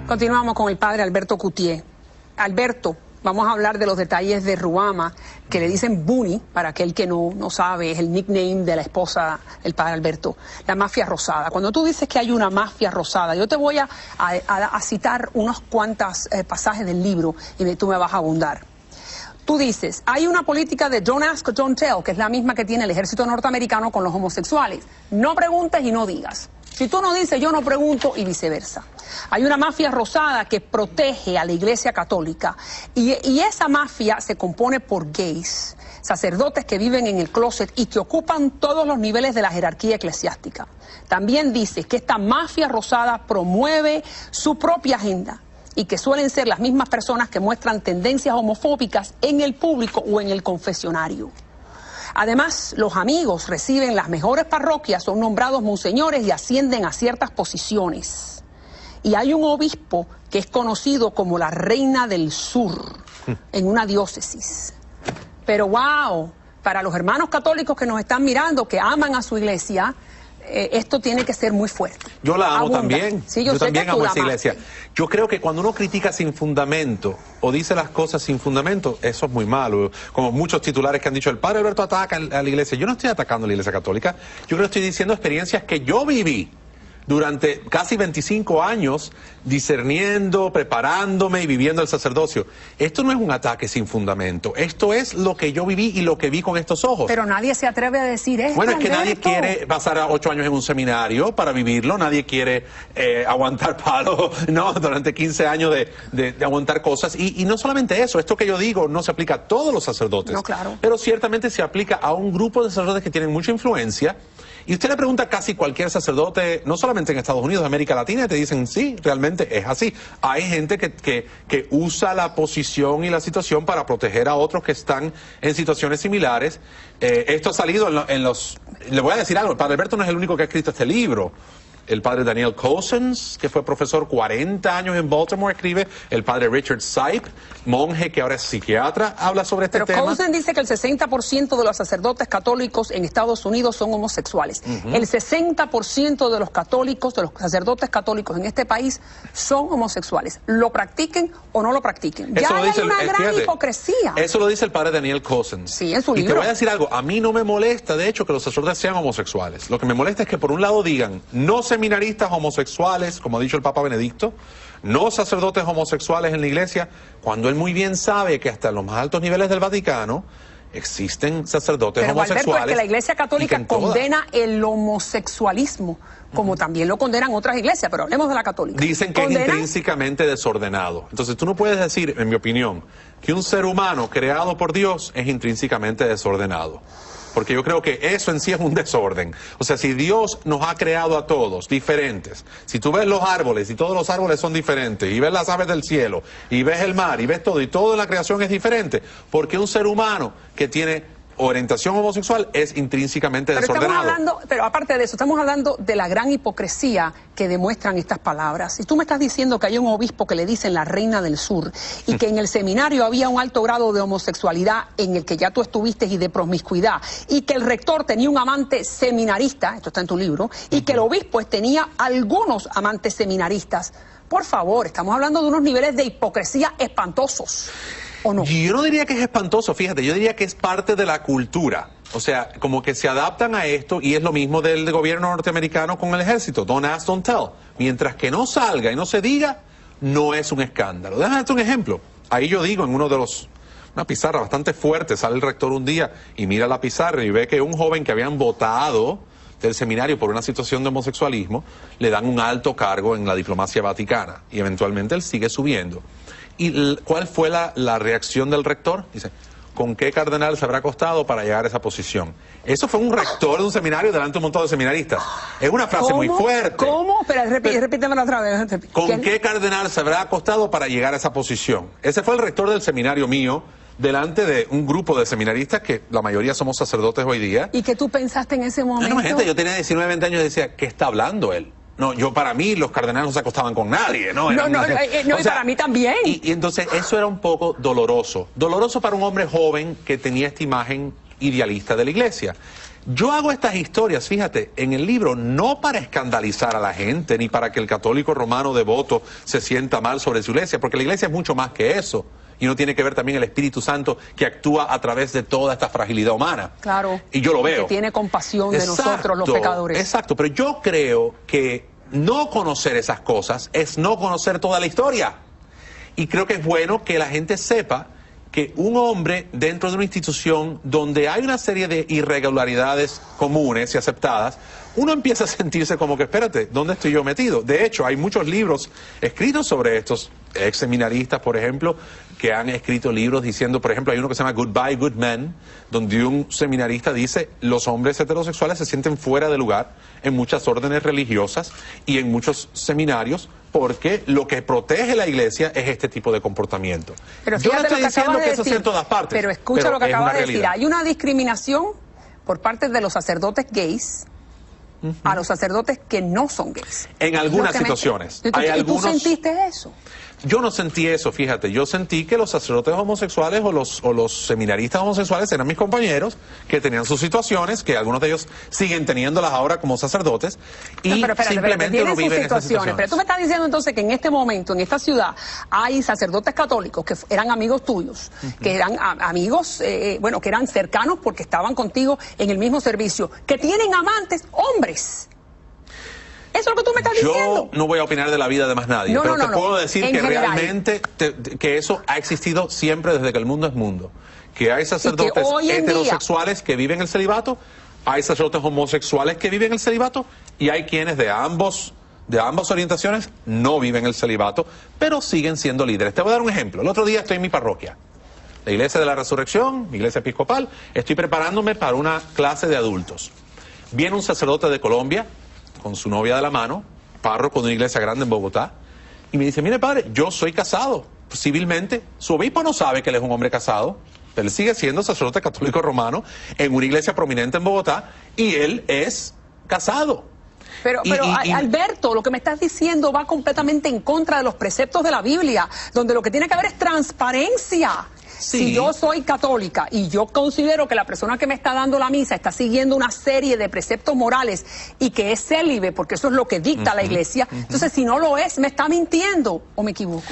Continuamos con el padre Alberto Cutié. Alberto, vamos a hablar de los detalles de Ruama, que le dicen Bunny, para aquel que no sabe, es el nickname de la esposa del padre Alberto, la mafia rosada. Cuando tú dices que hay una mafia rosada, yo te voy a citar unos cuantos pasajes del libro y tú me vas a abundar. Tú dices, hay una política de don't ask, don't tell, que es la misma que tiene el ejército norteamericano con los homosexuales. No preguntes y no digas. Si tú no dices, yo no pregunto, y viceversa. Hay una mafia rosada que protege a la Iglesia Católica y esa mafia se compone por gays, sacerdotes que viven en el closet y que ocupan todos los niveles de la jerarquía eclesiástica. También dice que esta mafia rosada promueve su propia agenda y que suelen ser las mismas personas que muestran tendencias homofóbicas en el público o en el confesionario. Además, los amigos reciben las mejores parroquias, son nombrados monseñores y ascienden a ciertas posiciones. Y hay un obispo que es conocido como la Reina del Sur en una diócesis. Pero wow, para los hermanos católicos que nos están mirando, que aman a su iglesia, esto tiene que ser muy fuerte. Yo la amo también. Sí, yo sé también que tú amo la esa iglesia. Yo creo que cuando uno critica sin fundamento o dice las cosas sin fundamento, eso es muy malo. Como muchos titulares que han dicho, el padre Alberto ataca a la iglesia. Yo no estoy atacando a la iglesia católica. Yo creo que estoy diciendo experiencias que yo viví durante casi 25 años discerniendo, preparándome y viviendo el sacerdocio. Esto no es un ataque sin fundamento. Esto es lo que yo viví y lo que vi con estos ojos. Pero nadie se atreve a decir esto. Bueno, es que Alberto, nadie quiere pasar 8 años en un seminario para vivirlo. Nadie quiere aguantar palo, ¿no? Durante 15 años de aguantar cosas. Y no solamente eso. Esto que yo digo no se aplica a todos los sacerdotes. No, claro. Pero ciertamente se aplica a un grupo de sacerdotes que tienen mucha influencia. Y usted le pregunta a casi cualquier sacerdote, no solamente en Estados Unidos, América Latina, y te dicen, sí, realmente es así. Hay gente que usa la posición y la situación para proteger a otros que están en situaciones similares. Esto ha salido en los... Le voy a decir algo, el padre Alberto no es el único que ha escrito este libro. El padre Daniel Cousins, que fue profesor 40 años en Baltimore, escribe. El padre Richard Sipe, monje que ahora es psiquiatra, habla sobre este tema. Pero Cousins dice que el 60% de los sacerdotes católicos en Estados Unidos son homosexuales. El 60% de los católicos, de los sacerdotes católicos en este país son homosexuales. Lo practiquen o no lo practiquen. Ya hay una gran hipocresía. Eso lo dice el padre Daniel Cousins. Sí, en su libro. Y te voy a decir algo, a mí no me molesta, de hecho, que los sacerdotes sean homosexuales. Lo que me molesta es que por un lado digan, no seminaristas homosexuales, como ha dicho el Papa Benedicto, no sacerdotes homosexuales en la iglesia, cuando él muy bien sabe que hasta en los más altos niveles del Vaticano existen sacerdotes homosexuales. Alberto, es que la Iglesia Católica condena el homosexualismo, como también lo condenan otras iglesias, pero hablemos de la católica. Dicen que es intrínsecamente desordenado. Entonces tú no puedes decir, en mi opinión, que un ser humano creado por Dios es intrínsecamente desordenado. Porque yo creo que eso en sí es un desorden. O sea, si Dios nos ha creado a todos diferentes, si tú ves los árboles y todos los árboles son diferentes, y ves las aves del cielo, y ves el mar, y ves todo, y todo en la creación es diferente, porque un ser humano que tiene orientación homosexual es intrínsecamente desordenado. Pero aparte de eso, estamos hablando de la gran hipocresía que demuestran estas palabras. Y tú me estás diciendo que hay un obispo que le dicen la Reina del Sur y que en el seminario había un alto grado de homosexualidad en el que ya tú estuviste y de promiscuidad, y que el rector tenía un amante seminarista, esto está en tu libro, y que el obispo tenía algunos amantes seminaristas. Por favor, estamos hablando de unos niveles de hipocresía espantosos. ¿O no? Yo no diría que es espantoso, fíjate, yo diría que es parte de la cultura. O sea, como que se adaptan a esto, y es lo mismo del gobierno norteamericano con el ejército. Don't ask, don't tell. Mientras que no salga y no se diga, no es un escándalo. Déjame darte un ejemplo. Ahí yo digo, en una pizarra bastante fuerte, sale el rector un día y mira la pizarra y ve que un joven que habían votado del seminario por una situación de homosexualismo, le dan un alto cargo en la diplomacia vaticana, y eventualmente él sigue subiendo. ¿Y cuál fue la reacción del rector? Dice, ¿con qué cardenal se habrá acostado para llegar a esa posición? Eso fue un rector de un seminario delante de un montón de seminaristas. Es una frase muy fuerte. ¿Cómo? Espera, repítemelo otra vez. ¿Con qué cardenal se habrá acostado para llegar a esa posición? Ese fue el rector del seminario mío, delante de un grupo de seminaristas que la mayoría somos sacerdotes hoy día. ¿Y qué tú pensaste en ese momento? No, gente, yo tenía 19, 20 años y decía, ¿qué está hablando él? No, para mí los cardenales no se acostaban con nadie, ¿no? Y para mí también. Y entonces eso era un poco doloroso. Doloroso para un hombre joven que tenía esta imagen idealista de la iglesia. Yo hago estas historias, fíjate, en el libro no para escandalizar a la gente, ni para que el católico romano devoto se sienta mal sobre su iglesia, porque la iglesia es mucho más que eso. Y uno tiene que ver también el Espíritu Santo que actúa a través de toda esta fragilidad humana. Claro. Y yo lo veo. Que tiene compasión de nosotros los pecadores. Exacto, pero yo creo que no conocer esas cosas es no conocer toda la historia. Y creo que es bueno que la gente sepa que un hombre dentro de una institución donde hay una serie de irregularidades comunes y aceptadas, uno empieza a sentirse como que, espérate, ¿dónde estoy yo metido? De hecho, hay muchos libros escritos sobre estos ex seminaristas, por ejemplo, que han escrito libros diciendo, por ejemplo, hay uno que se llama Goodbye Good Men, donde un seminarista dice, los hombres heterosexuales se sienten fuera de lugar en muchas órdenes religiosas y en muchos seminarios, porque lo que protege la iglesia es este tipo de comportamiento. Pero yo no estoy diciendo que eso decir, sea en todas partes. Pero escucha lo que acaba de decir. Realidad. Hay una discriminación por parte de los sacerdotes gays a los sacerdotes que no son gays. En algunas situaciones. ¿Y tú sentiste eso? Yo no sentí eso, fíjate. Yo sentí que los sacerdotes homosexuales o los seminaristas homosexuales eran mis compañeros, que tenían sus situaciones, que algunos de ellos siguen teniéndolas ahora como sacerdotes, y simplemente uno vive en esas situaciones. Pero tú me estás diciendo entonces que en este momento, en esta ciudad, hay sacerdotes católicos que eran amigos tuyos, que eran amigos, bueno, que eran cercanos porque estaban contigo en el mismo servicio, que tienen amantes hombres. Eso es lo que tú me estás diciendo. Yo no voy a opinar de la vida de más nadie, pero te puedo decir que realmente que eso ha existido siempre desde que el mundo es mundo. Que hay sacerdotes heterosexuales que viven el celibato, hay sacerdotes homosexuales que viven el celibato, y hay quienes de ambas orientaciones no viven el celibato, pero siguen siendo líderes. Te voy a dar un ejemplo. El otro día estoy en mi parroquia, la Iglesia de la Resurrección, mi iglesia episcopal, estoy preparándome para una clase de adultos. Viene un sacerdote de Colombia, con su novia de la mano, párroco de una iglesia grande en Bogotá, y me dice, mire padre, yo soy casado civilmente, su obispo no sabe que él es un hombre casado, pero él sigue siendo sacerdote católico romano en una iglesia prominente en Bogotá, y él es casado. Pero Alberto, lo que me estás diciendo va completamente en contra de los preceptos de la Biblia, donde lo que tiene que haber es transparencia. Sí. Si yo soy católica y yo considero que la persona que me está dando la misa está siguiendo una serie de preceptos morales y que es célibe, porque eso es lo que dicta la iglesia, entonces si no lo es, ¿me está mintiendo o me equivoco?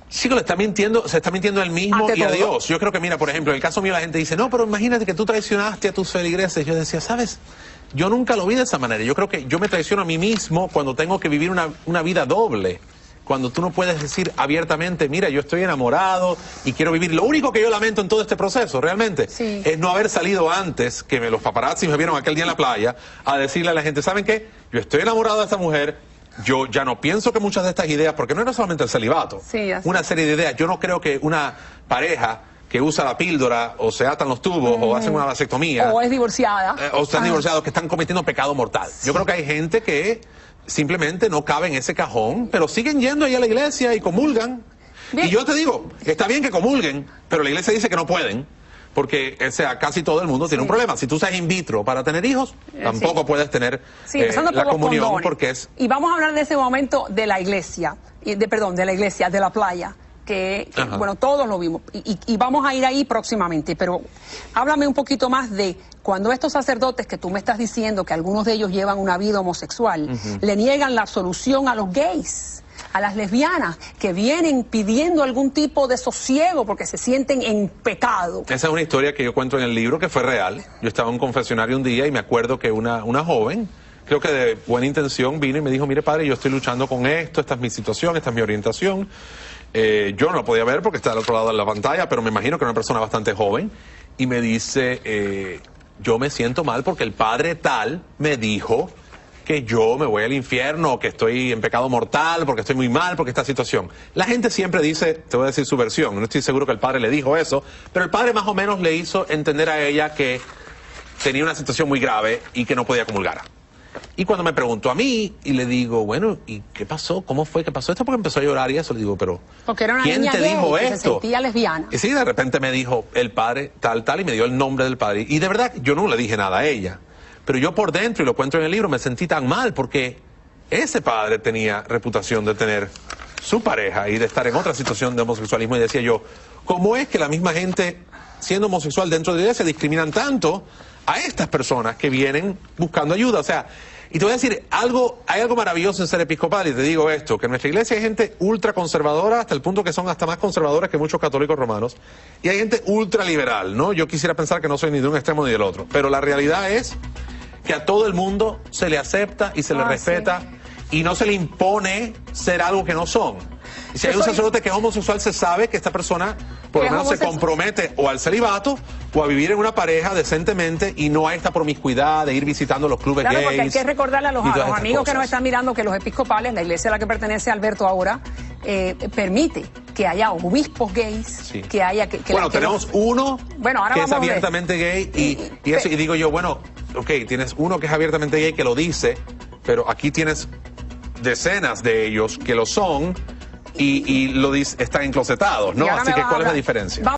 Sí, le está mintiendo, se está mintiendo él mismo y a Dios. Yo creo que, mira, por ejemplo, en el caso mío la gente dice, no, pero imagínate que tú traicionaste a tus feligreses. Yo decía, ¿sabes? Yo nunca lo vi de esa manera. Yo creo que yo me traiciono a mí mismo cuando tengo que vivir una vida doble. Cuando tú no puedes decir abiertamente, mira, yo estoy enamorado y quiero vivir. Lo único que yo lamento en todo este proceso, realmente, es no haber salido antes, que los paparazzi me vieron aquel día en la playa, a decirle a la gente, ¿saben qué? Yo estoy enamorado de esta mujer, yo ya no pienso que muchas de estas ideas, porque no era solamente el celibato, una serie de ideas. Yo no creo que una pareja que usa la píldora, o se atan los tubos, o hacen una vasectomía, o es divorciada, o están divorciados, que están cometiendo pecado mortal. Yo creo que hay gente que simplemente no cabe en ese cajón, pero siguen yendo ahí a la iglesia y comulgan. Bien. Y yo te digo, está bien que comulguen, pero la iglesia dice que no pueden, porque casi todo el mundo tiene un problema. Si tú usas in vitro para tener hijos, tampoco puedes tener la comunión, condones. Porque es... Y vamos a hablar de ese momento de la iglesia, de la playa, que bueno, todos lo vimos, y vamos a ir ahí próximamente, pero háblame un poquito más de cuando estos sacerdotes que tú me estás diciendo que algunos de ellos llevan una vida homosexual, le niegan la absolución a los gays, a las lesbianas, que vienen pidiendo algún tipo de sosiego porque se sienten en pecado. Esa es una historia que yo cuento en el libro que fue real. Yo estaba en un confesionario un día y me acuerdo que una joven, creo que de buena intención, vino y me dijo, mire padre, yo estoy luchando con esto, esta es mi situación, esta es mi orientación. Yo no lo podía ver porque está al otro lado de la pantalla, pero me imagino que era una persona bastante joven, y me dice, yo me siento mal porque el padre tal me dijo que yo me voy al infierno, que estoy en pecado mortal, porque estoy muy mal, porque esta situación. La gente siempre dice, te voy a decir su versión, no estoy seguro que el padre le dijo eso, pero el padre más o menos le hizo entender a ella que tenía una situación muy grave y que no podía comulgar. Y cuando me preguntó a mí, y le digo, bueno, ¿y qué pasó? ¿Cómo fue que pasó esto? Porque empezó a llorar y eso. Le digo, pero porque era una ¿quién niña te gay dijo que esto? Se sentía lesbiana. Y sí, de repente me dijo, el padre tal, y me dio el nombre del padre. Y de verdad, yo no le dije nada a ella. Pero yo por dentro, y lo cuento en el libro, me sentí tan mal porque ese padre tenía reputación de tener su pareja y de estar en otra situación de homosexualismo. Y decía yo, ¿cómo es que la misma gente siendo homosexual dentro de la iglesia, discriminan tanto a estas personas que vienen buscando ayuda. O sea, y te voy a decir, hay algo maravilloso en ser episcopal, y te digo esto, que en nuestra iglesia hay gente ultra conservadora, hasta el punto que son hasta más conservadores que muchos católicos romanos, y hay gente ultra liberal, ¿no? Yo quisiera pensar que no soy ni de un extremo ni del otro, pero la realidad es que a todo el mundo se le acepta y se le respeta, y no se le impone ser algo que no son. Y si hay un sacerdote que es homosexual, se sabe que esta persona por lo menos se compromete o al celibato o a vivir en una pareja decentemente, y no hay esta promiscuidad de ir visitando los clubes gays. Porque hay que recordarle a los amigos que nos están mirando que los episcopales, la iglesia a la que pertenece Alberto ahora, permite que haya obispos gays, que haya... bueno, tenemos uno que es abiertamente gay, y digo yo, bueno, ok, tienes uno que es abiertamente gay que lo dice, pero aquí tienes decenas de ellos que lo son y están enclosetados, ¿no? Así que, ¿cuál es la diferencia?